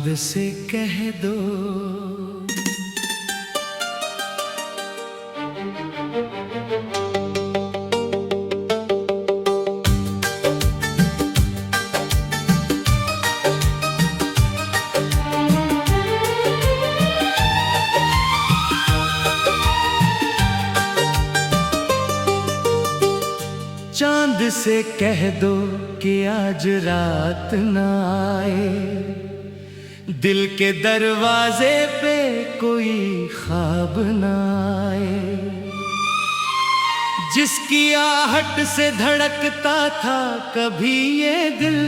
चांद से कह दो चांद से कह दो कि आज रात ना आए, दिल के दरवाजे पे कोई ख्वाब ना आए। जिसकी आहट से धड़कता था कभी ये दिल,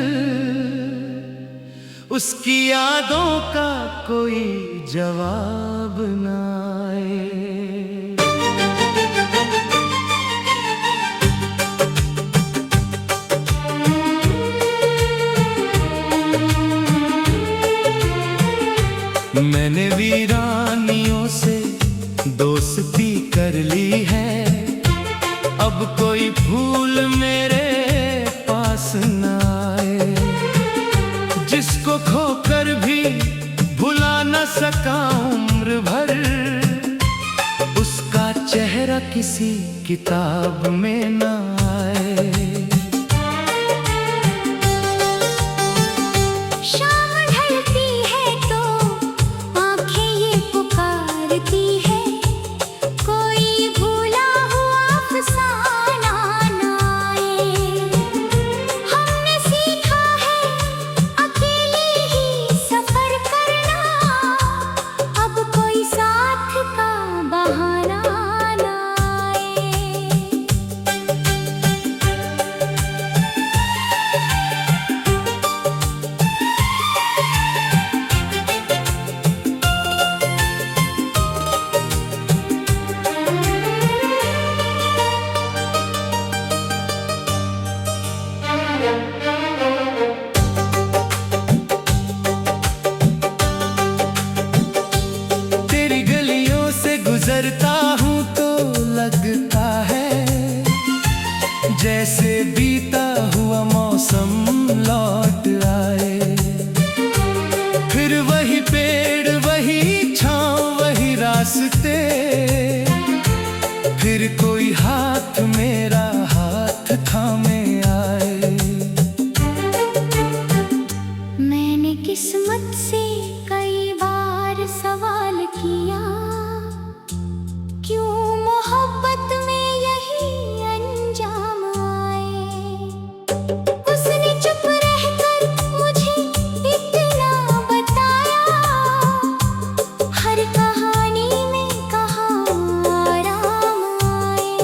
उसकी यादों का कोई जवाब ना आए। मैंने वीरानियों से दोस्ती कर ली है, अब कोई भूल मेरे पास न आए। जिसको खोकर भी भुला न सका उम्र भर, उसका चेहरा किसी किताब में न आए। गुजरता हूँ तो लगता है जैसे बीता हुआ मौसम लौट आए। फिर वही पेड़, वही छाँव, वही रास्ते, फिर कोई हाथ मेरा हाथ थामे आए। मैंने किस्मत से कई बार सवाल किया, क्यों मोहब्बत में यही अंजाम आए। उसने चुप रहकर मुझे इतना बताया, हर कहानी में कहाँ आराम आए।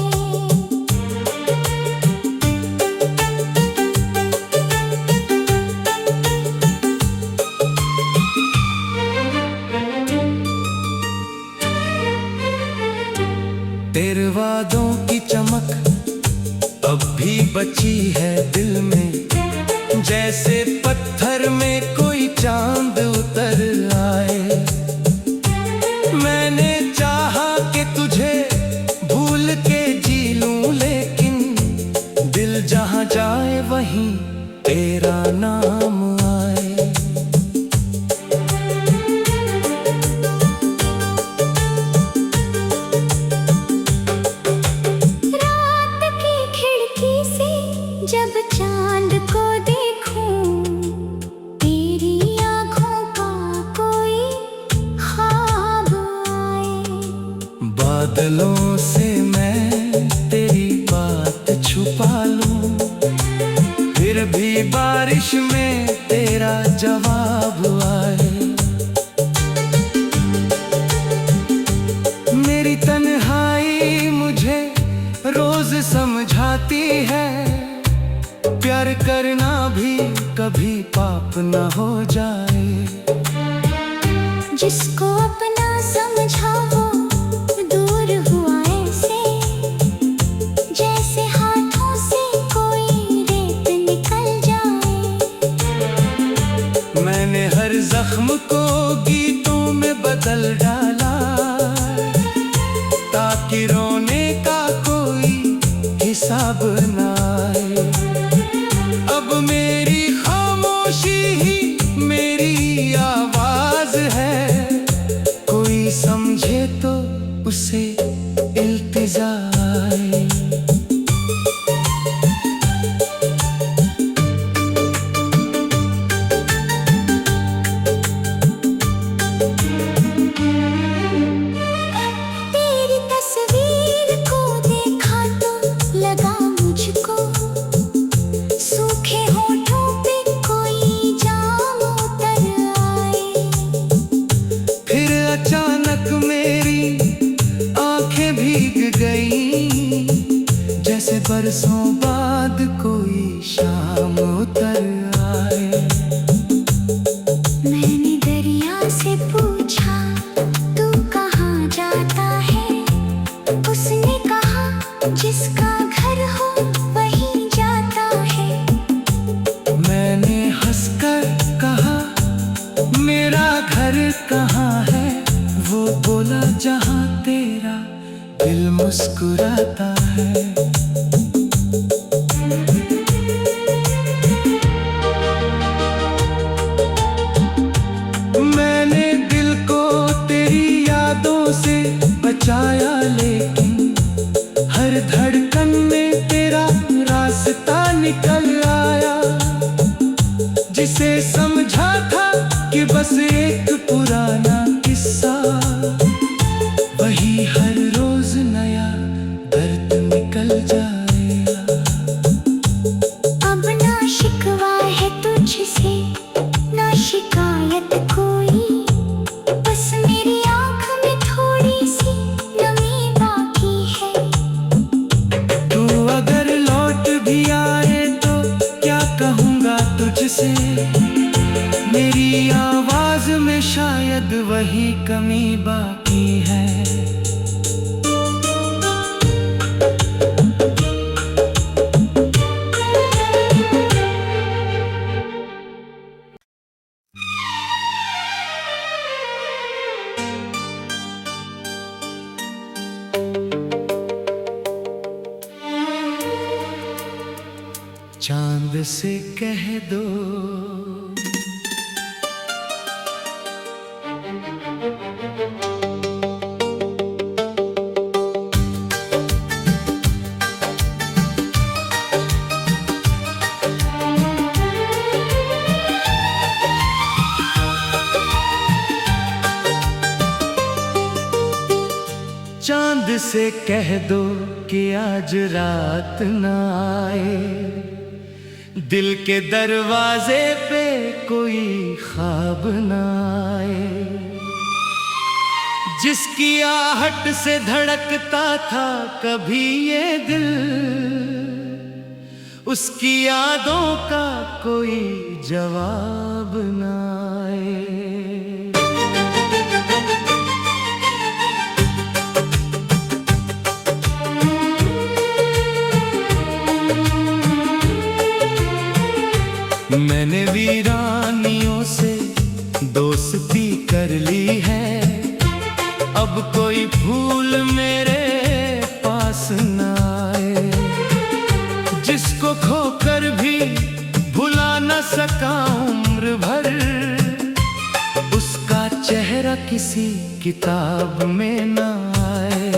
तेरे वादों की चमक अब भी बची है दिल में, जैसे पत्थर में कोई चांद उतर आए। मैंने चाहा कि तुझे भूल के जी लूं, लेकिन दिल जहां जाए वहीं तेरा नाम आए। जब चांद को देखूं, तेरी आँखों का कोई ख्वाब आए। बादलों से मैं तेरी बात छुपा लूं, फिर भी बारिश में तेरा जवाब आए। मेरी तन्हाई मुझे रोज समझाती है, प्यार करना भी कभी पाप न हो जाए। जिसको अपना समझा वो दूर हुआ ऐसे, जैसे हाथों से कोई रेत निकल जाए। मैंने हर जख्म को गीतों में बदल डाला, ताकि रोने का कोई हिसाब न आए। अब मेरी खामोशी ही मेरी आवाज़ समझे तो उसे इल्तिजा आए। तेरी तस्वीर को देखा तो लगा मुझको सूखे होठों पे कोई जाम उतर आए। फिर अचानक मेरी आंखें भीग गई, जैसे बरसों बाद कोई शाम उतर आए। मैंने दरिया से पूछा तू कहाँ जाता है, उसने कहा जिसका घर हो वहीं जाता है। मैंने हंसकर कहा मेरा घर कहाँ है, वो बोला जहाँ तेरा दिल मुस्कुराता है। मैंने दिल को तेरी यादों से बचाया, लेकिन हर धड़कन में तेरा रास्ता निकल आया। जिसे समझा था कि बस एक पुराना किस्सा, वही हर रोज नया दर्द निकल जाएगा। अब ना शिकवा है तुझसे ना शिकायत कोई, बस मेरी आँख में थोड़ी सी नमी बाकी है। तू अगर लौट भी आए तो क्या कहूँगा तुझसे, मेरी आवाज में शायद वही कमी बाकी है। चांद से कह दो चांद से कह दो कि आज रात ना आए, दिल के दरवाजे पे कोई ख्वाब ना आए। जिसकी आहट से धड़कता था कभी ये दिल, उसकी यादों का कोई जवाब ना आए। मैंने वीरानियों से दोस्ती कर ली है, अब कोई फूल मेरे पास न आए। जिसको खोकर भी भुला न सका उम्र भर, उसका चेहरा किसी किताब में न आए।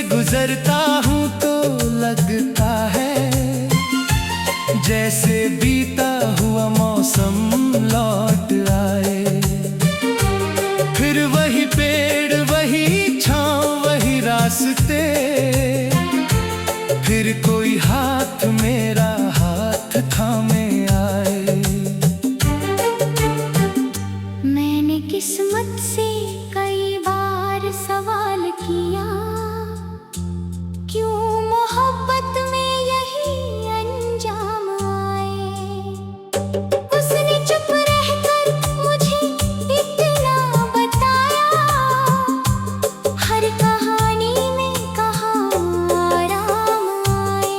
गुजरता हूँ तो लगता है जैसे बीता हुआ मौसम लौट आए। फिर वही पेड़, वही छाँव, वही रास्ते, फिर कोई हाथ मेरा हाथ थामे आए। मैंने किस्मत से कई बार सवाल किया, क्यों मोहब्बत में यही अंजाम आए। उसने चुप रहकर मुझे इतना बताया, हर कहानी में कहाँ आराम आए।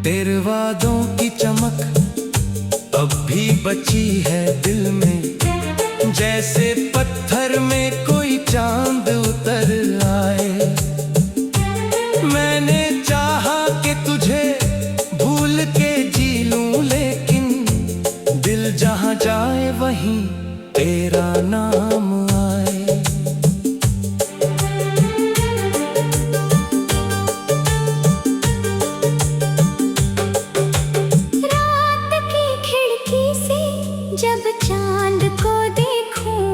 तेरे वादों की चमक अब भी बची है दिल में, जैसे पत्थर में कोई चांद उतर आए। मैंने चाहा कि तुझे भूल के जी लूं, लेकिन दिल जहां जाए वहीं तेरा नाम आए। रात की खिड़की से जब चांद को देखूं,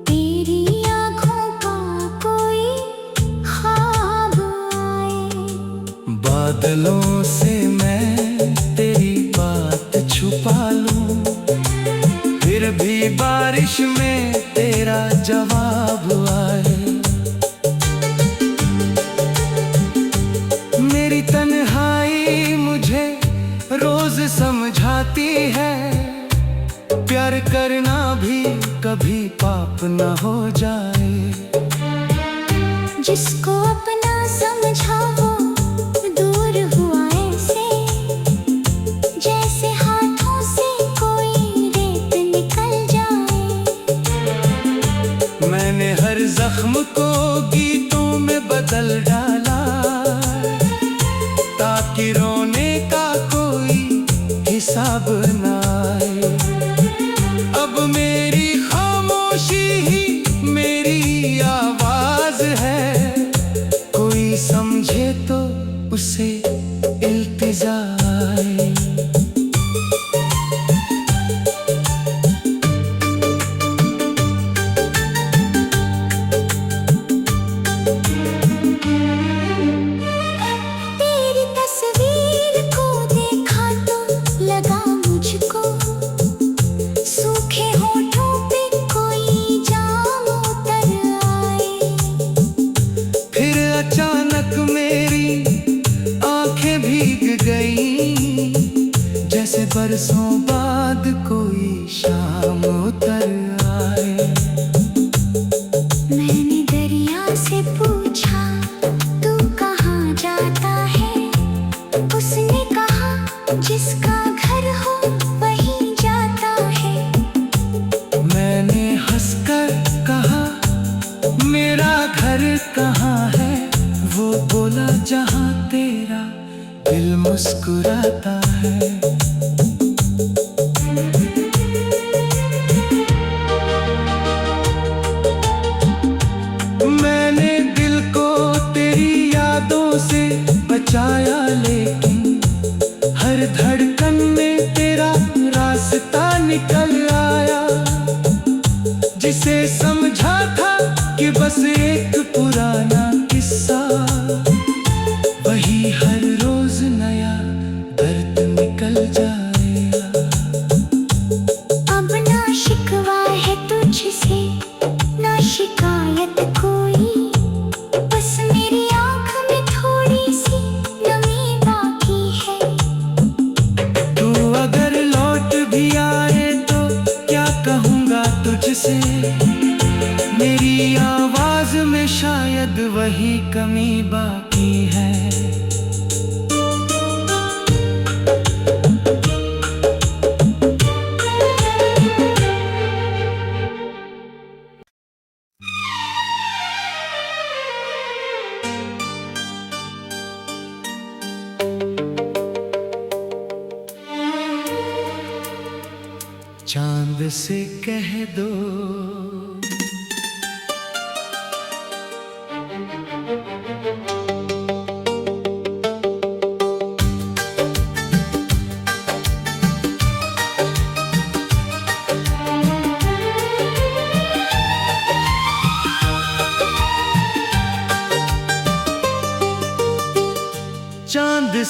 तेरी आँखों का कोई ख्वाब आए। बादलों से मैं तेरी बात छुपा लूं, फिर भी बारिश में तेरा जवाब आए। मेरी तन्हाई मुझे रोज समझाती है, प्यार करना भी कभी पाप न हो जाए। जिसको अपना समझा वो दूर हुआ ऐसे, जैसे हाथों से कोई रेत निकल जाए। मैंने हर जख्म को गीतों में बदल डाला, ताकि रोने का कोई हिसाब न आए। अब मेरी खामोशी ही मेरी आवाज है, कोई समझे तो उसे इल्तिजा आए। तेरी तस्वीर को देखा तो लगा मुझको, सूखे होठों पे कोई जाम उतर आए। फिर अचानक मेरी आंखें भीग गई, जैसे बरसों बाद कोई शाम उतर आए। मैंने दरिया से पूछा तू कहाँ जाता है, उसने कहा जिसका घर हो वहीं जाता है। मैंने हंसकर कहा मेरा घर कहाँ है, वो बोला जहाँ तेरा दिल मुस्कुराता है। मैंने दिल को तेरी यादों से बचाया, लेकिन हर धड़कन में तेरा रास्ता निकल आया। जिसे समझा था कि बस एक पुराना किस्सा, वही हर रोज नया दर्द निकल जाएगा। अब ना शिकवा है तुझसे ना शिकायत कोई, बस मेरी आँख में थोड़ी सी नमी बाकी है। तू अगर लौट भी आए तो क्या कहूँगा तुझसे, मेरी आवाज में शायद वही कमी बाकी है। चांद से कह दो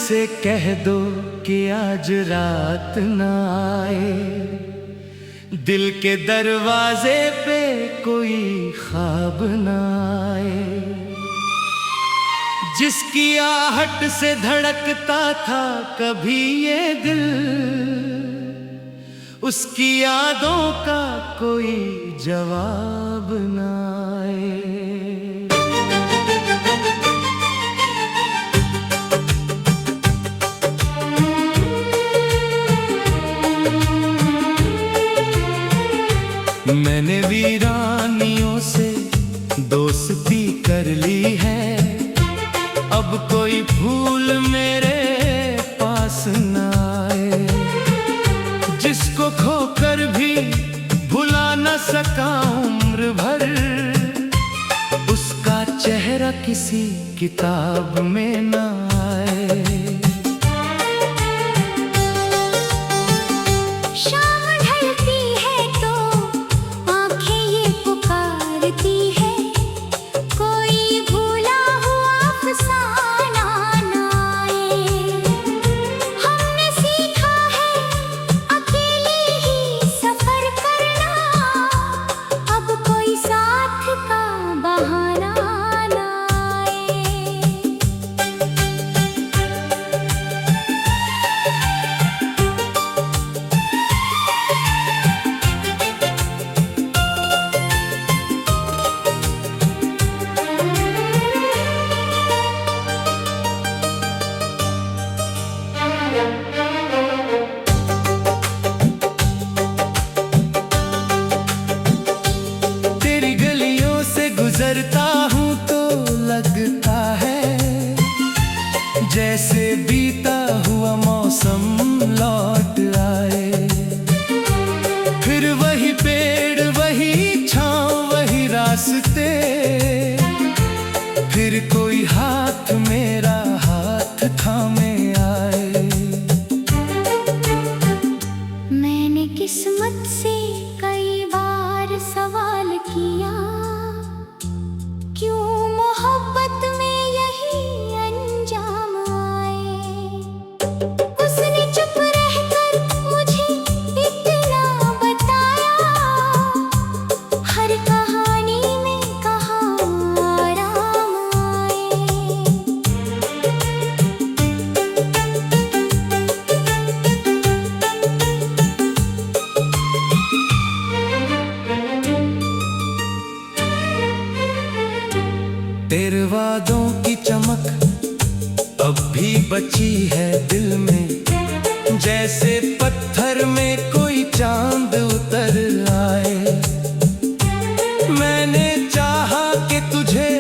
से कह दो कि आज रात ना आए, दिल के दरवाजे पे कोई ख्वाब ना आए। जिसकी आहट से धड़कता था कभी ये दिल, उसकी यादों का कोई जवाब ना आए। मैंने वीरानियों से दोस्ती कर ली है, अब कोई भूल मेरे पास न आए। जिसको खोकर भी भुला न सका उम्र भर, उसका चेहरा किसी किताब में न आए। गुजरता हूँ तो लगता है जैसे बीता हुआ मौसम लौट आए। फिर वही पेड़, वही छाँव, वही रास्ते, फिर कोई हाथ मेरा हाथ थामे आए। मैंने किस्मत से कई बार सवाल किया, क्यों मोहब्बत में यही अंजाम आए। उसने चुप रहकर मुझे इतना बताया, हर कहानी में कहाँ आराम आए। तेरे वादों की चमक अब भी बची है दिल में, जैसे पत्थर में कोई चांद उतर आए। मैंने चाहा कि तुझे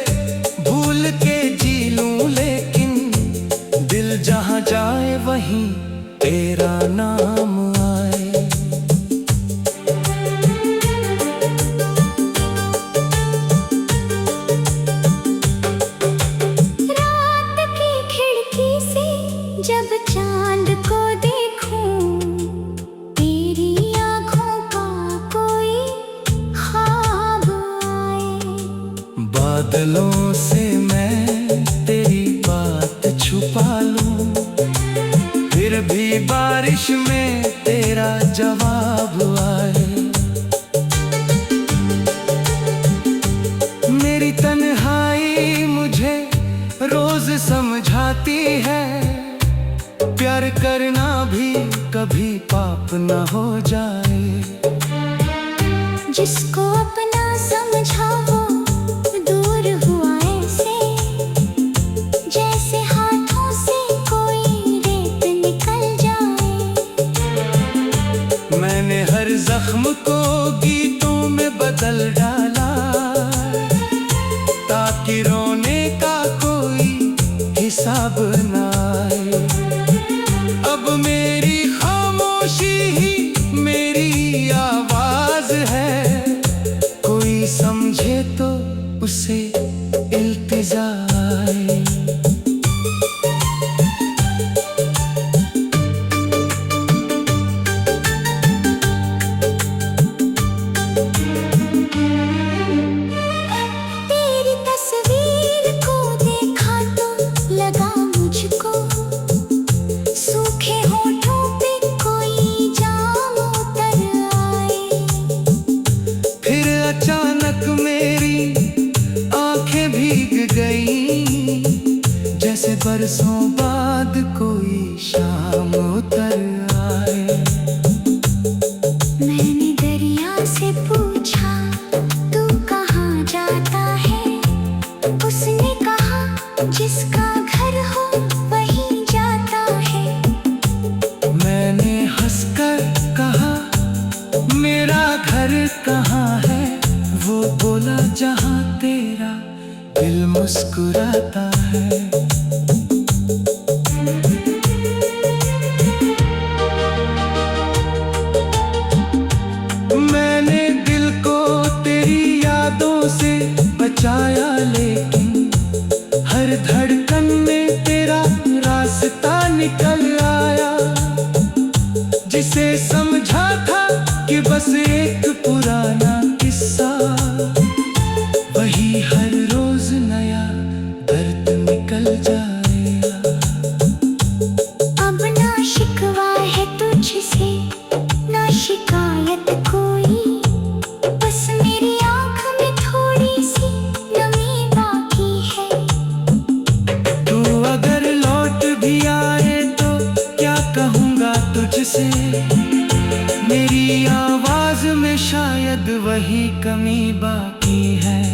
भूल के जी लूं, लेकिन दिल जहां जाए वहीं तेरा नाम आए। जब चांद को देखूं, तेरी आँखों का कोई ख्वाब आए। बादलों से मैं तेरी बात छुपा लूं, फिर भी बारिश में तेरा जवाब आए। मेरी तन्हाई मुझे रोज समझाती है, प्यार करना भी कभी पाप न हो जाए। जिसको अपना समझा वो दूर हुआ ऐसे, जैसे हाथों से कोई रेत निकल जाए। मैंने हर जख्म को गीतों में बदल डाला, ताकि रोने का कोई हिसाब न आए। अब मेरी खामोशी ही मेरी आवाज है, कोई समझे तो उसे इल्तिजा आए। तेरी तस्वीर को देखा तो लगा मुझको बरसों बाद कोई शाम उतर आए। मैंने दरिया से पूछा तू कहाँ जाता है, उसने कहा जिसका घर हो वहीं जाता है। मैंने हंसकर कहा मेरा घर कहाँ है, वो बोला जहाँ तेरा दिल मुस्कुराता है। मैंने दिल को तेरी यादों से बचाया, लेकिन हर धड़कन में तेरा रास्ता निकल आया। जिसे समझा था कि बस एक पुराना किस्सा, वही हर रोज नया दर्द निकल जाएगा। अब ना शिकवा है तुझसे ना शिकायत कोई, बस मेरी आँख में थोड़ी सी नमी बाकी है। तू अगर लौट भी आए तो क्या कहूँगा तुझसे, मेरी आवाज में शायद वही कमी बाकी है।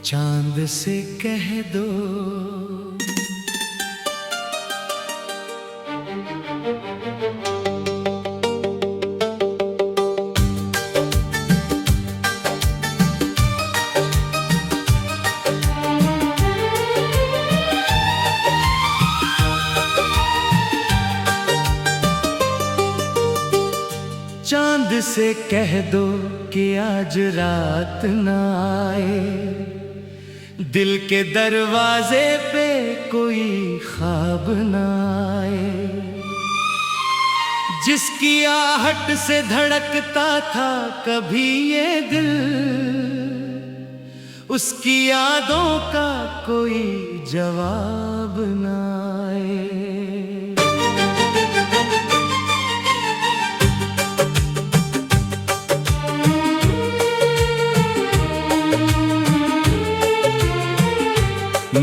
चांद से कह दो चांद से कह दो कि आज रात ना आए, दिल के दरवाजे पे कोई ख्वाब ना आए। जिसकी आहट से धड़कता था कभी ये दिल, उसकी यादों का कोई जवाब ना आए।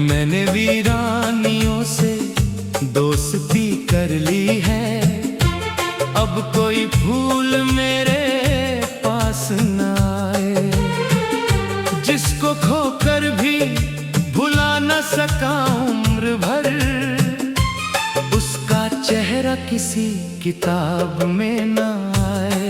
मैंने वीरानियों से दोस्ती कर ली है, अब कोई फूल मेरे पास न आए। जिसको खोकर भी भुला न सका उम्र भर, उसका चेहरा किसी किताब में न आए।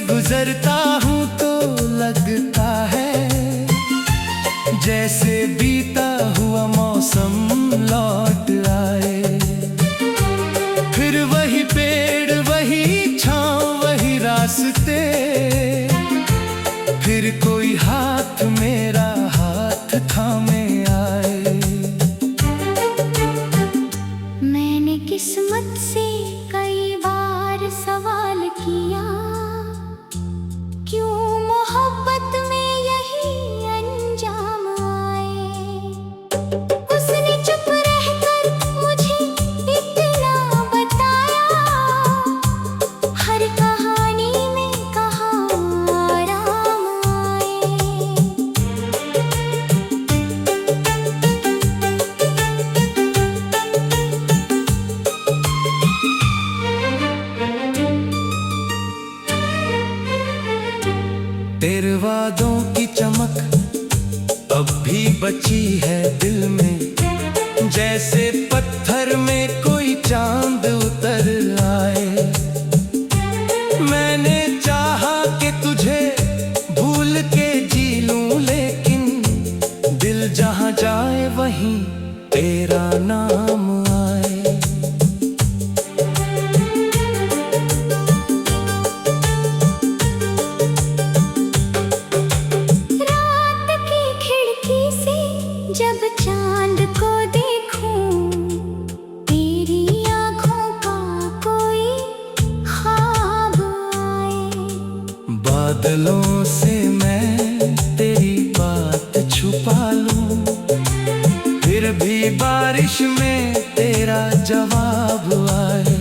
गुजरता हूँ तो लगता है जैसे बीता हुआ मौसम लौट आए। फिर वही पेड़ वही छाँव वही रास्ते, फिर कोई हाथ मेरा हाथ थामे आए। मैंने किस्मत से कई बार सवाल किया, क्यों मोहब्बत में यही अंजाम आए। उसने चुप यादों की चमक अब भी बची है दिल में, जैसे पत्थर में कोई चांद उतर आए। मैंने चाहा कि तुझे भूल के जी लूं, लेकिन दिल जहां जाए वहीं तेरा नाम आए। रात की खिड़की से जब चांद को देखूं, तेरी आँखों का कोई ख्वाब आए। बादलों से मैं तेरी बात छुपा लूं, फिर भी बारिश में तेरा जवाब आए।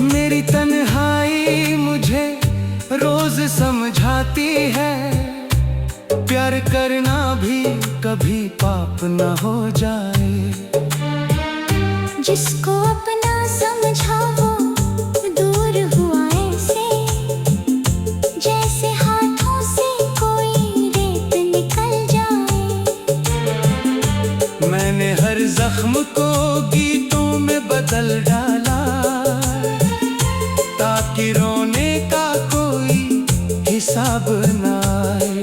मेरी तन्हाई मुझे रोज समझाती है, प्यार करना भी कभी पाप न हो जाए। जिसको अपना समझा वो दूर हुआ ऐसे, जैसे हाथों से कोई रेत निकल जाए। मैंने हर जख्म को गीतों में बदल डाला, ताकि रोने का कोई हिसाब न आए।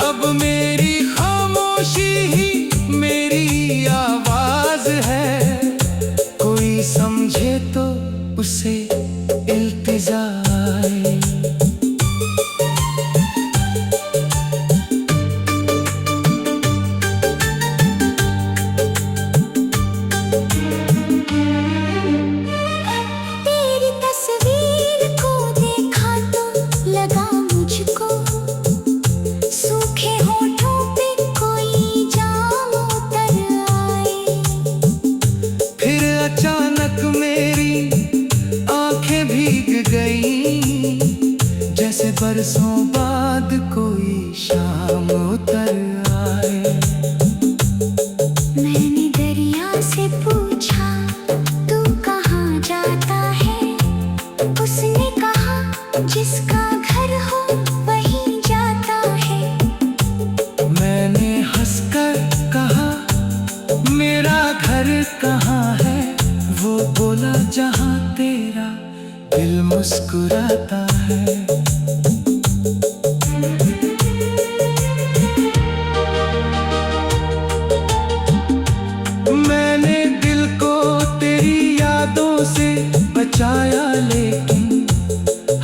अब मेरी खामोशी ही मेरी आवाज है, कोई समझे तो उसे इल्तिजा आए। तेरी तस्वीर को देखा तो लगा मुझको, सूखे होठों पे कोई जाम उतर आए। फिर अचानक मेरी आंखें भीग गई, जैसे बरसों बाद कोई शाम उतर आए। मैंने दरिया से पूछा तू कहाँ जाता है, उसने कहा जिसका घर हो वहीं जाता है। मैंने हंसकर कहा मेरा घर कहाँ है, वो बोला जहाँ तेरा दिल मुस्कुराता है। मैंने दिल को तेरी यादों से बचाया, लेकिन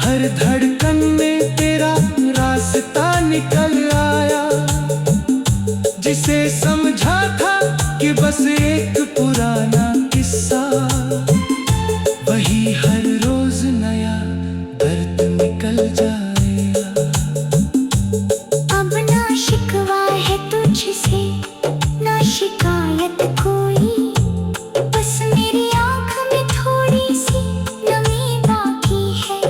हर धड़कन में तेरा रास्ता निकल आया। जिसे समझा था कि बस एक पुराना किस्सा, वही हर रोज नया दर्द निकल जाएगा। अब ना शिकवा है तुझसे ना शिकायत कोई, बस मेरी आँख में थोड़ी सी नमी बाकी है।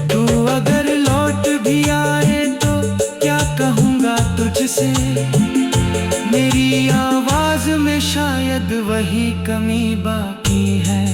तू अगर लौट भी आए तो क्या कहूँगा तुझसे, मेरी आवाज में शायद वही कमी बाकी है।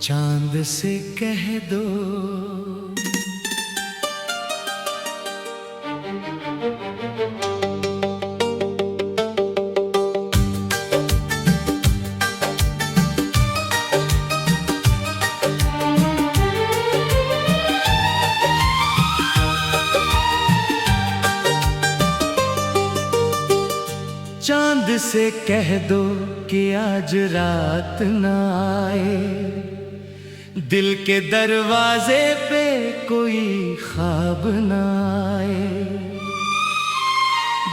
चांद से कह दो चांद से कह दो कि आज रात ना आए, दिल के दरवाजे पे कोई ख्वाब ना आए।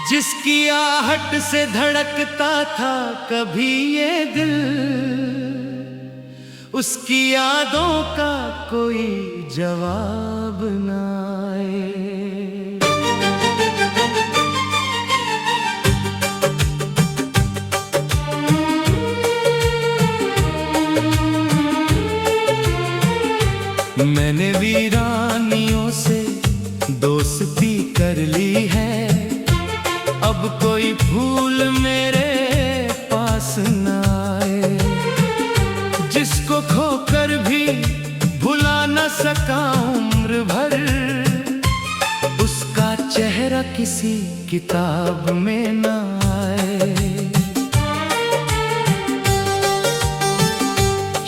जिसकी आहट से धड़कता था कभी ये दिल, उसकी यादों का कोई जवाब ना आए। कर ली है। अब कोई भूल मेरे पास न आए, जिसको खोकर भी भुला न सका उम्र भर, उसका चेहरा किसी किताब में न आए।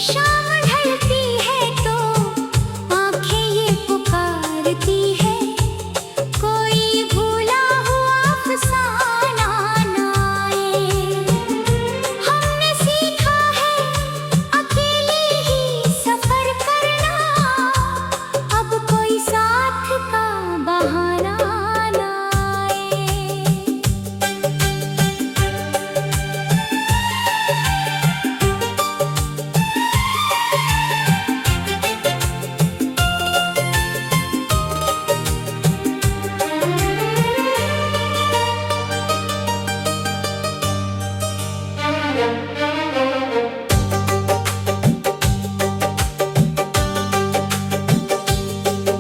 शाम ढलती है तो आंखें ये पुकारती है, कोई भूला हुआ अफसाना न आए। हमने सीखा है अकेले ही सफर करना, अब कोई साथ का बहाना न आए।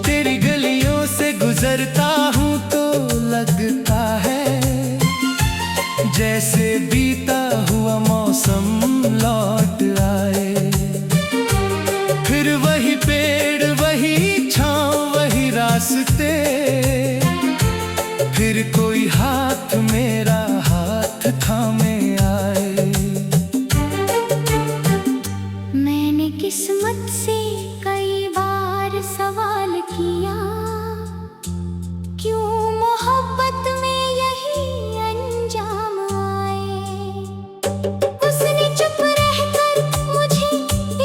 तेरी गलियों से गुजरता हूँ तो लगता है जैसे बीता हुआ मौसम लौट आए। फिर वही पेड़, वही छाँव, वही रास्ते, फिर कोई हाथ मेरा हाथ थामे आए। मैंने किस्मत से कई बार सवाल किया, क्यों मोहब्बत में यही अंजाम आए। उसने चुप रहकर मुझे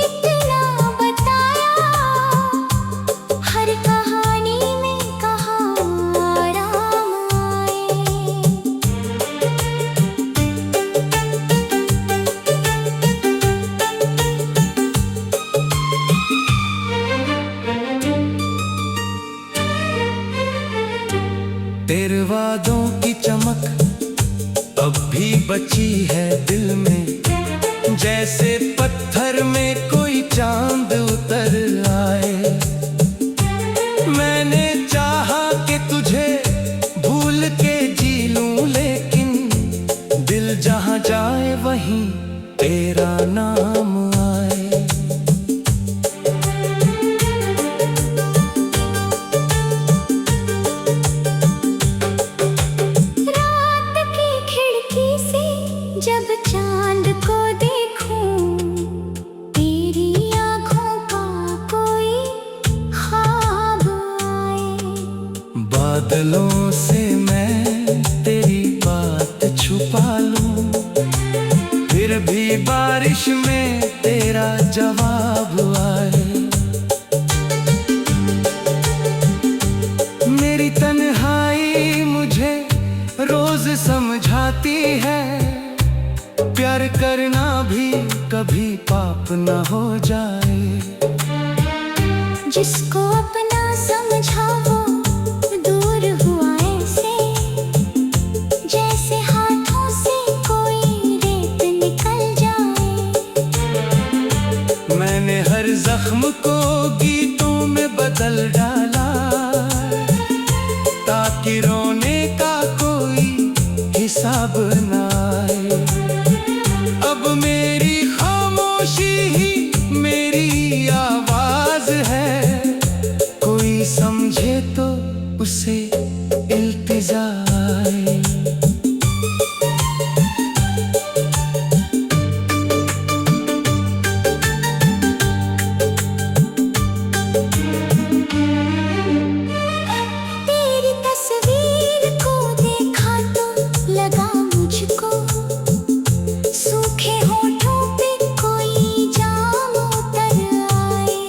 इतना बताया, हर कहानी में कहाँ आराम आए। तेरे वादों की चमक अब भी बची है दिल में, जैसे पत्थर में कोई चांद उतर आए। मैंने चाहा कि तुझे भूल के जी लूं, लेकिन दिल जहां जाए वहीं तेरा नाम आए। रात की खिड़की से जब चांद को देखूं, तेरी आँखों का कोई ख्वाब आए। बादलों से मैं तेरी बात छुपा लूं, फिर भी बारिश में तेरा जवाब आए। मेरी तन्हाई मुझे रोज समझाती है, प्यार करना भी कभी पाप न हो जाए। जिसको अपना समझा वो दूर हुआ ऐसे, जैसे हाथों से कोई रेत निकल जाए। मैंने हर जख्म को गीतों में बदल डाला, ताकि रोने का कोई हिसाब न आए। अब मेरी खामोशी ही मेरी आवाज है, कोई समझे तो उसे इल्तिजा आए। तेरी तस्वीर को देखा तो लगा मुझको, सूखे होठों पे कोई जाम उतर आए।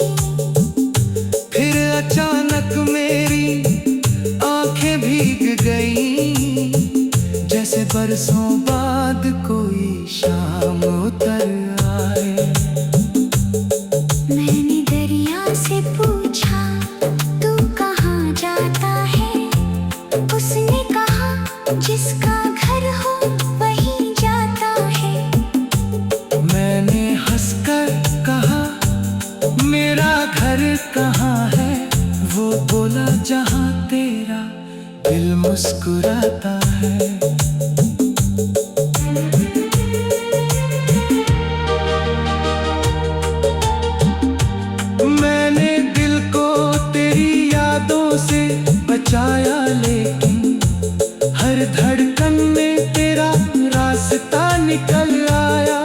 फिर अचानक मेरी आंखें भीग गई, जैसे बरसों बाद कोई शाम उतर आए। मैंने दरिया से पूछा तू कहाँ जाता है, उसने कहा जिसका घर हो वहीं जाता है। मैंने हंसकर कहा मेरा घर कहाँ है, वो बोला जहाँ तेरा दिल मुस्कुराता है। मैंने दिल को तेरी यादों से बचाया, लेकिन हर धड़कन में तेरा रास्ता निकल आया।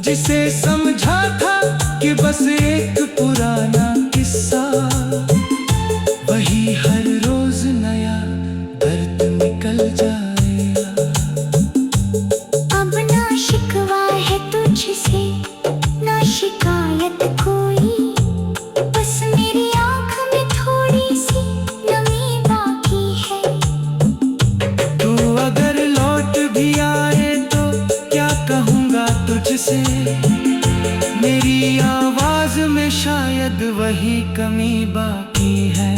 जिसे समझा था कि बस एक पुराना किस्सा, वही हर रोज नया दर्द निकल जाएगा। अब ना शिकवा है तुझसे, ना शिकायत कोई, बस मेरी आँख में थोड़ी सी नमी बाकी है। तू अगर लौट भी आए तो क्या कहूँगा तुझसे, मेरी आवाज में शायद वही कमी बाकी है।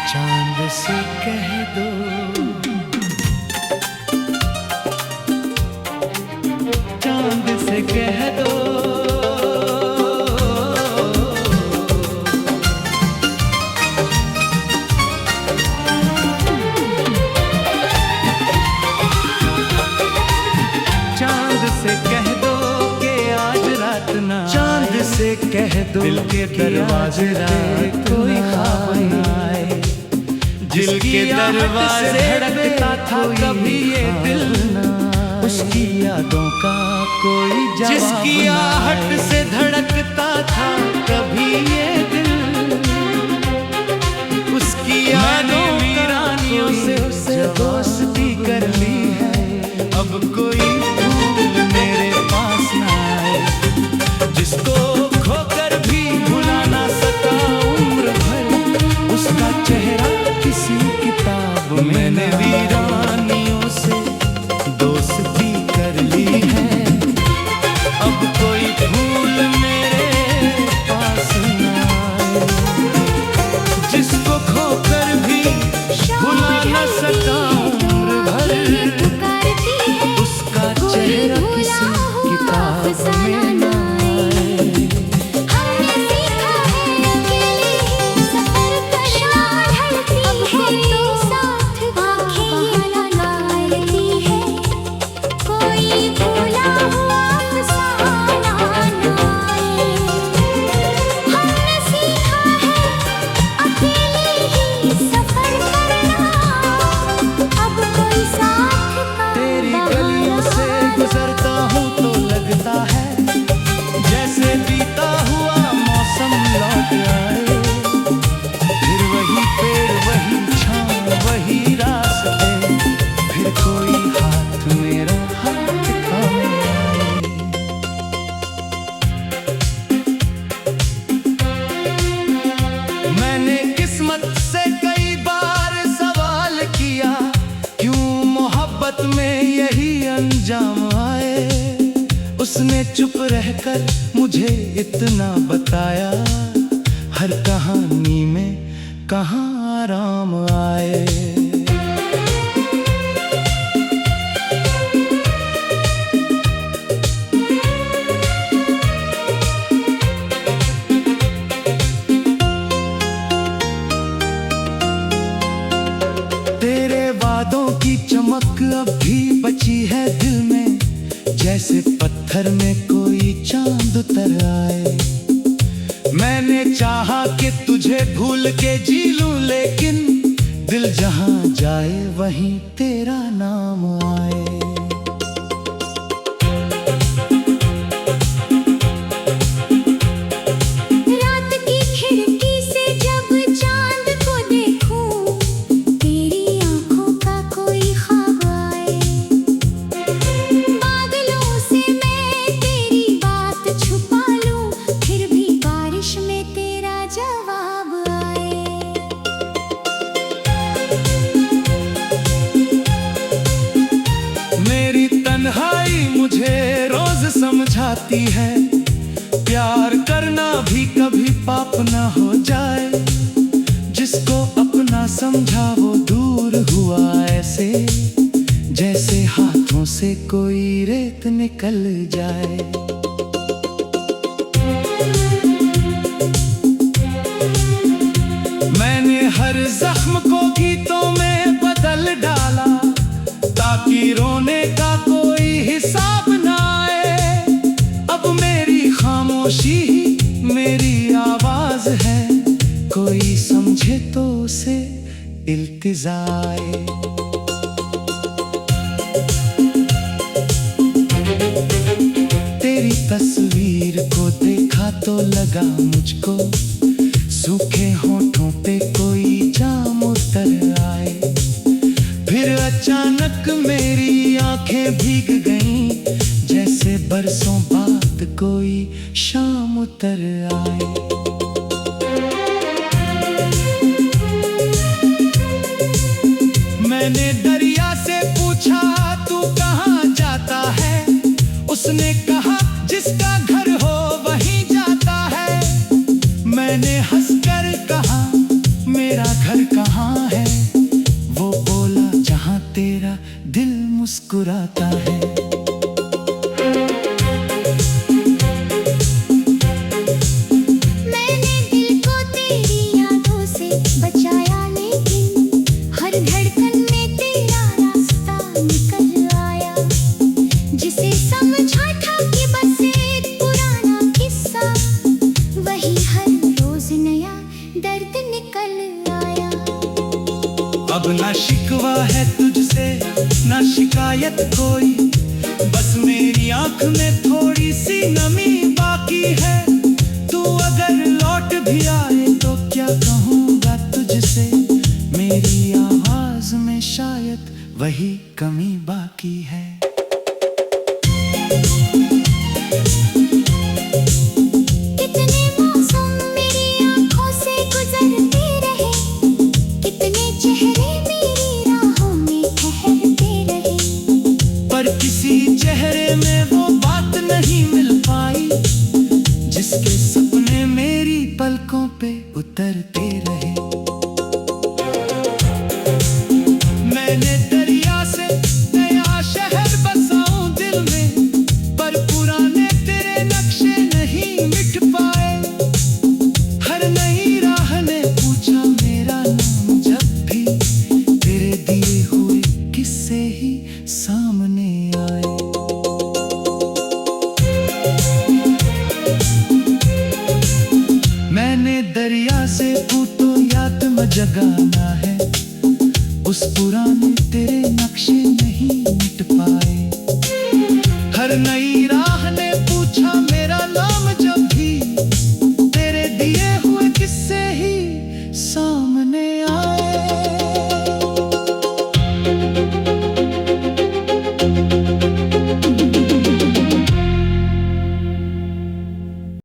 चांद से कह दो, चांद से कह दो, चांद से कह दो कि आज रात ना, चांद से कह दो दिल के दरवाजे रात कोई ख्वाब ना आए। दिल के दरवाजे धड़कता था कभी ये दिल, उसकी यादों का कोई जवाब, जिसकी आहट से धड़कता था कभी ये दिल, उसकी यादों वीरानियों से उसे दोस्ती कर ली है। अब कोई भूल मेरे पास ना आए, जिसको खोकर भी भुला ना सका उम्र भर, उसका चेहरा किसी किताब में। मैंने वीरानियों से दोस्ती कर ली है, अब कोई भूल मेरे पास ना आए, जिसको खोकर भी भुला न सका उम्र भर, उसका चेहरा किसी किताब में ना आए। हमने सीखा है अकेले सफर करना, अब तो साथ आंखें लगाती है, कोई भूला हुआ अफसाना ना आए। हमने सीखा है अकेले ही सफर करना, अब कोई साथ का तेरी गलियों से गुजरता हूँ तो लगता है जैसे बीता हुआ मौसम लौट आए। फिर वही पेड़, वही छाँव, वही रास्ते, फिर कोई हाथ मेरा हाथ थामे आए। मैंने किस्मत से कई बार सवाल किया, क्यों मोहब्बत में यही अंजाम आए। उसने चुप रहकर मुझे इतना बताया, हर कहानी में कहाँ आराम आए। तेरे वादों की चमक अब भी बची है दिल में, जैसे पत्थर में कोई चांद उतर आए। मैंने चाहा कि तुझे भूल के जी लूं, लेकिन दिल जहां जाए वहीं तेरा नाम आए। रात की खिड़की से जब चांद को देखूं, तेरी आंखों का कोई ख्वाब आए। बादलों से मैं तेरी बात छुपा लूं, फिर भी बारिश में तेरा जवाब आए। मेरी तन्हाई मुझे रोज समझाती है, प्यार करना भी कभी पाप ना हो जाए, जिसको अपना समझा वो दूर हुआ ऐसे, जैसे हाथों से कोई रेत निकल जाए। मैंने हर जख्म को गीतों में बदल डाला, ताकि रोने का कोई हिसाब ना आए। अब मेरी खामोशी ही मेरी आवाज है, कोई समझे तो उसे इल्तिजा आए। तेरी तस्वीर को देखा तो लगा मुझको, सूखे होठों पे कोई जाम उतर आए। फिर अचानक मेरी आंखें भीग गईं, जैसे बरसों बाद कोई शाम उतर आए। मैंने दरिया से पूछा तू कहाँ जाता है, उसने कहा जिसका घर हो वहीं जाता है। मैंने हंसकर कहा मेरा घर कहाँ है, वो बोला जहाँ तेरा दिल मुस्कुराता है। मैंने दिल को तेरी यादों से बचाया, लेकिन हर धड़कन में तेरा रास्ता निकल आया। जिसे समझा था कि बस एक पुराना किस्सा, वही हर रोज नया दर्द निकल आया। अब ना शिकवा है तुझसे ना शिकायत कोई, बस मेरी आंख में थोड़ी सी नमी बाकी है। तू अगर लौट भी आए तो क्या कहूँगा तुझसे, मेरी आवाज में शायद वही कमी बाकी है। कितने मौसम मेरी आंखों से गुजरते रहे, कितने चेहरे मेरी राहों में ठहरते रहे, पर किसी चेहरे में वो बात नहीं मिल पाई, जिसके सपने मेरी पलकों पे उतरते रहे। मैंने दरिया से नया शहर बसाऊं दिल में, पर पुराने तेरे नक्शे नहीं मिट पाए। हर नई राह ने पूछा मेरा नाम, जब भी तेरे दिए हुए किस्से ही सामने आए। मैंने दरिया से पूछो याद में जगाना है, उस पुराने तेरे नक्शे नहीं मिट पाए। हर नई राह ने पूछा मेरा नाम, जब भी तेरे दिए हुए किस्से ही सामने आए।